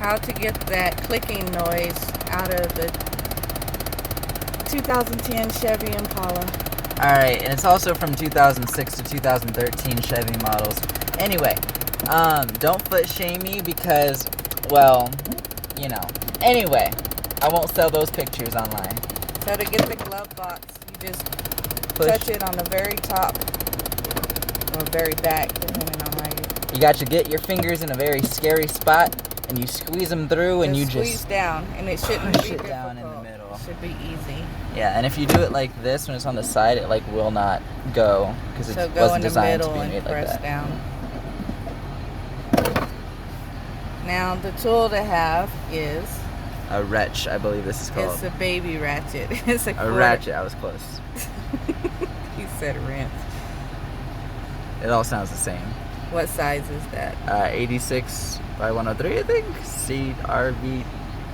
how to get that clicking noise out of the 2010 Chevy Impala. Alright, and it's also from 2006 to 2013 Chevy models. Anyway, don't foot shame me because, well, you know. Anyway, I won't sell those pictures online. So to get the glove box, you just touch it on the very top or very back, depending on how you got to get your fingers in a very scary spot, and you squeeze them through, and you squeeze just down, and it shouldn't push be it difficult. down in the middle. It should be easy. Yeah, and if you do it like this when it's on the side, it like will not go because it wasn't designed to be made like that. Down. Now the tool to have is a wrench, I believe this is called. It's a baby ratchet. It's a ratchet. I was close. He said wrench. It all sounds the same. What size is that? 86 by 103, I think. CRV,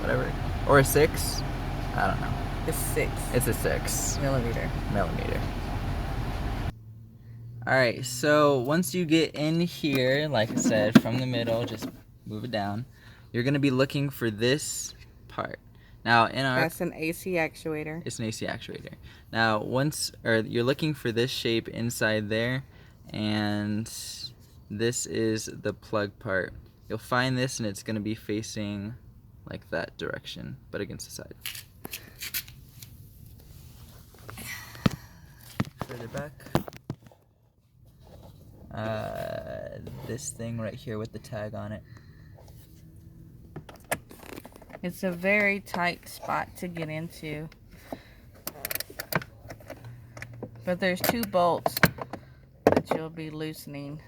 whatever, or a 6. I don't know. It's 6. It's a 6 millimeter. Alright, so once you get in here, like I said, from the middle, just move it down. You're going to be looking for this part. Now, that's an AC actuator. It's an AC actuator. Now, you're looking for this shape inside there, and this is the plug part. You'll find this, and it's going to be facing like that direction, but against the side. Further back. This thing right here with the tag on it. It's a very tight spot to get into. But there's 2 bolts that you'll be loosening.